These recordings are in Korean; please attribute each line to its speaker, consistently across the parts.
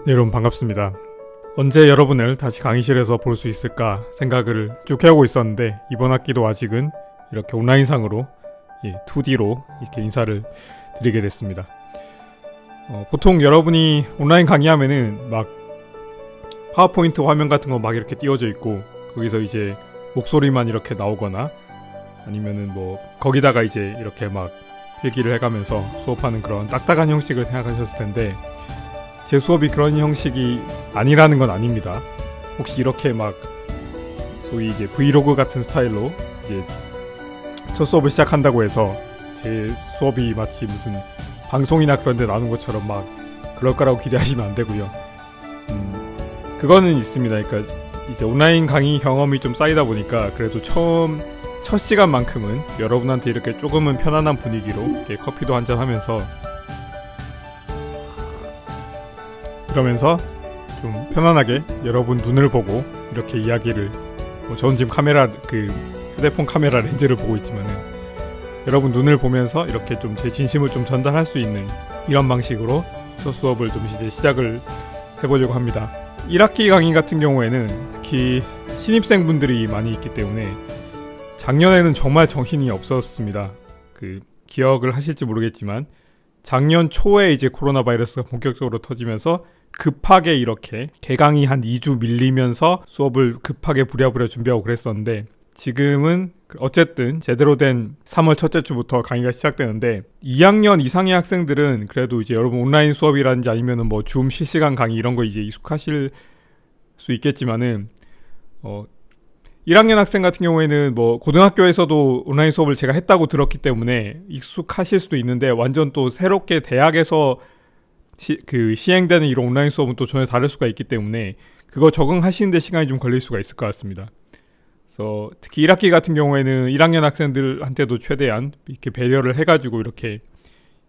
Speaker 1: 네, 여러분 반갑습니다. 언제 여러분을 다시 강의실에서 볼 수 있을까 생각을 쭉 해오고 있었는데 이번 학기도 아직은 이렇게 온라인상으로 2D로 이렇게 인사를 드리게 됐습니다. 보통 여러분이 온라인 강의하면은 막 파워포인트 화면 같은 거 막 이렇게 띄워져 있고 거기서 이제 목소리만 이렇게 나오거나 아니면은 뭐 거기다가 이제 이렇게 막 필기를 해가면서 수업하는 그런 딱딱한 형식을 생각하셨을 텐데 제 수업이 그런 형식이 아니라는 건 아닙니다. 혹시 이렇게 막 소위 이제 브이로그 같은 스타일로 이제 첫 수업을 시작한다고 해서 제 수업이 마치 무슨 방송이나 그런 데 나오는 것처럼 막 그럴 거라고 기대하시면 안 되고요. 그거는 있습니다. 그러니까 이제 온라인 강의 경험이 좀 쌓이다 보니까 그래도 첫 시간만큼은 여러분한테 이렇게 조금은 편안한 분위기로 이렇게 커피도 한잔 하면서 그러면서 좀 편안하게 여러분 눈을 보고 이렇게 이야기를 저는 지금 휴대폰 카메라 렌즈를 보고 있지만은 여러분 눈을 보면서 이렇게 좀 제 진심을 좀 전달할 수 있는 이런 방식으로 첫 수업을 좀 이제 시작을 해보려고 합니다. 1학기 강의 같은 경우에는 특히 신입생분들이 많이 있기 때문에 작년에는 정말 정신이 없었습니다. 기억을 하실지 모르겠지만 작년 초에 이제 코로나 바이러스가 본격적으로 터지면서 급하게 이렇게 개강이 한 2주 밀리면서 수업을 급하게 부랴부랴 준비하고 그랬었는데 지금은 어쨌든 제대로 된 3월 첫째 주부터 강의가 시작되는데 2학년 이상의 학생들은 그래도 이제 여러분 온라인 수업이라든지 아니면은 뭐 줌 실시간 강의 이런 거 이제 익숙하실 수 있겠지만은 1학년 학생 같은 경우에는 뭐 고등학교에서도 온라인 수업을 제가 했다고 들었기 때문에 익숙하실 수도 있는데 완전 또 새롭게 대학에서 시행되는 이런 온라인 수업은 또 전혀 다를 수가 있기 때문에 그거 적응하시는데 시간이 좀 걸릴 수가 있을 것 같습니다. 그래서 특히 1학기 같은 경우에는 1학년 학생들한테도 최대한 이렇게 배려를 해가지고 이렇게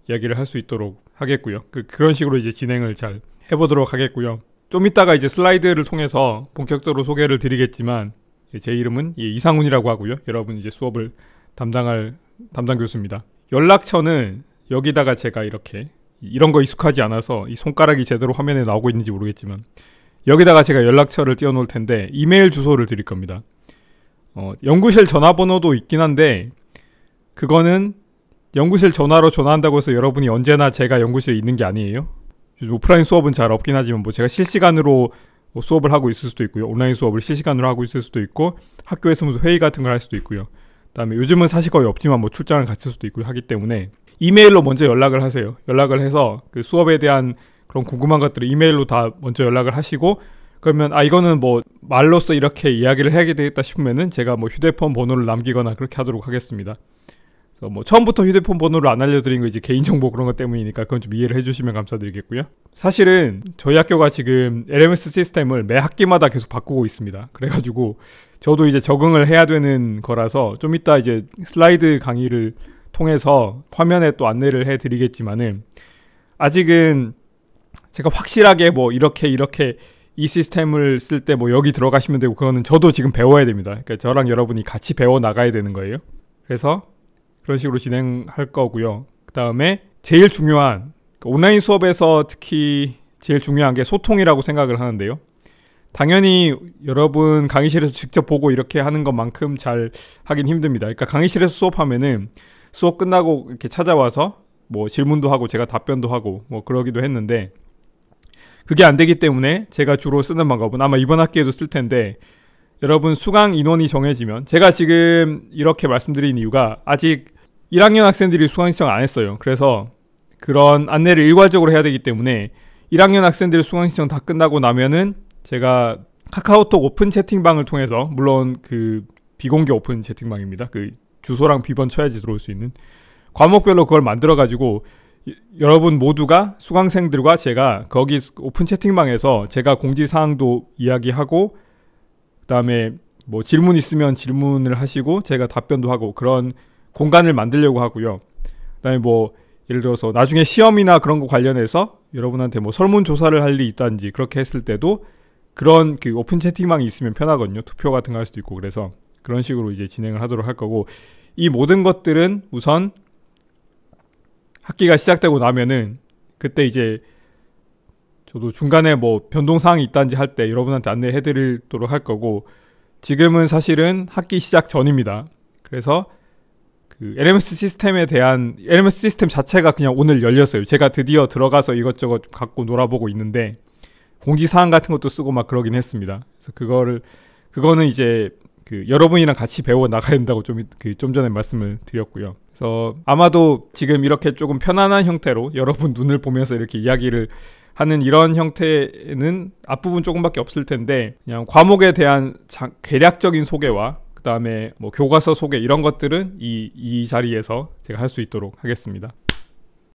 Speaker 1: 이야기를 할 수 있도록 하겠고요. 그런 식으로 이제 진행을 잘 해보도록 하겠고요. 좀 이따가 이제 슬라이드를 통해서 본격적으로 소개를 드리겠지만 제 이름은 이상훈이라고 하고요. 여러분 이제 수업을 담당할 담당 교수입니다. 연락처는 여기다가 제가 이런 거 익숙하지 않아서 이 손가락이 제대로 화면에 나오고 있는지 모르겠지만 여기다가 제가 연락처를 띄워놓을 텐데 이메일 주소를 드릴 겁니다. 연구실 전화번호도 있긴 한데 그거는 연구실 전화로 전화한다고 해서 여러분이 언제나 제가 연구실에 있는 게 아니에요. 요즘 오프라인 수업은 잘 없긴 하지만 뭐 제가 실시간으로 수업을 하고 있을 수도 있고요. 온라인 수업을 실시간으로 하고 있을 수도 있고 학교에서 무슨 회의 같은 걸 할 수도 있고요. 그다음에 요즘은 사실 거의 없지만 뭐 출장을 갔을 수도 있고 하기 때문에 이메일로 먼저 연락을 하세요. 연락을 해서 그 수업에 대한 그런 궁금한 것들을 이메일로 다 먼저 연락을 하시고 그러면 이거는 뭐 말로써 이렇게 이야기를 해야 되겠다 싶으면은 제가 뭐 휴대폰 번호를 남기거나 그렇게 하도록 하겠습니다. 그래서 뭐 처음부터 휴대폰 번호를 안 알려드린 거 이제 개인정보 그런 것 때문이니까 그건 좀 이해를 해주시면 감사드리겠고요. 사실은 저희 학교가 지금 LMS 시스템을 매 학기마다 계속 바꾸고 있습니다. 그래가지고 저도 이제 적응을 해야 되는 거라서 좀 이따 이제 슬라이드 강의를 통해서 화면에 또 안내를 해드리겠지만은 아직은 제가 확실하게 뭐 이렇게 이 시스템을 쓸 때 뭐 여기 들어가시면 되고 그거는 저도 지금 배워야 됩니다. 그러니까 저랑 여러분이 같이 배워 나가야 되는 거예요. 그래서 그런 식으로 진행할 거고요. 그 다음에 제일 중요한 온라인 수업에서 특히 제일 중요한 게 소통이라고 생각을 하는데요. 당연히 여러분 강의실에서 직접 보고 이렇게 하는 것만큼 잘 하긴 힘듭니다. 그러니까 강의실에서 수업하면은 수업 끝나고 이렇게 찾아와서 뭐 질문도 하고 제가 답변도 하고 뭐 그러기도 했는데 그게 안 되기 때문에 제가 주로 쓰는 방법은 아마 이번 학기에도 쓸 텐데 여러분 수강 인원이 정해지면 제가 지금 이렇게 말씀드린 이유가 아직 1학년 학생들이 수강 신청 안 했어요. 그래서 그런 안내를 일괄적으로 해야 되기 때문에 1학년 학생들 수강 신청 다 끝나고 나면은 제가 카카오톡 오픈 채팅방을 통해서 물론 비공개 오픈 채팅방입니다. 주소랑 비번 쳐야지 들어올 수 있는 과목별로 그걸 만들어가지고 여러분 모두가 수강생들과 제가 거기 오픈 채팅방에서 제가 공지사항도 이야기하고 그 다음에 뭐 질문 있으면 질문을 하시고 제가 답변도 하고 그런 공간을 만들려고 하고요. 그 다음에 뭐 예를 들어서 나중에 시험이나 그런 거 관련해서 여러분한테 뭐 설문조사를 할 일이 있다든지 그렇게 했을 때도 그런 오픈 채팅방이 있으면 편하거든요. 투표 같은 거 할 수도 있고 그래서 그런 식으로 이제 진행을 하도록 할 거고 이 모든 것들은 우선 학기가 시작되고 나면은 그때 이제 저도 중간에 뭐 변동사항이 있다든지 할 때 여러분한테 안내해 드리도록 할 거고, 지금은 사실은 학기 시작 전입니다. 그래서 그 LMS 시스템 자체가 그냥 오늘 열렸어요. 제가 드디어 들어가서 이것저것 갖고 놀아보고 있는데, 공지사항 같은 것도 쓰고 막 그러긴 했습니다. 그래서 그거는 이제 그 여러분이랑 같이 배워 나가야 된다고 좀 전에 말씀을 드렸고요. 그래서 아마도 지금 이렇게 조금 편안한 형태로 여러분 눈을 보면서 이렇게 이야기를 하는 이런 형태는 앞부분 조금밖에 없을 텐데, 그냥 과목에 대한 개략적인 소개와 그 다음에 뭐 교과서 소개 이런 것들은 이 자리에서 제가 할 수 있도록 하겠습니다.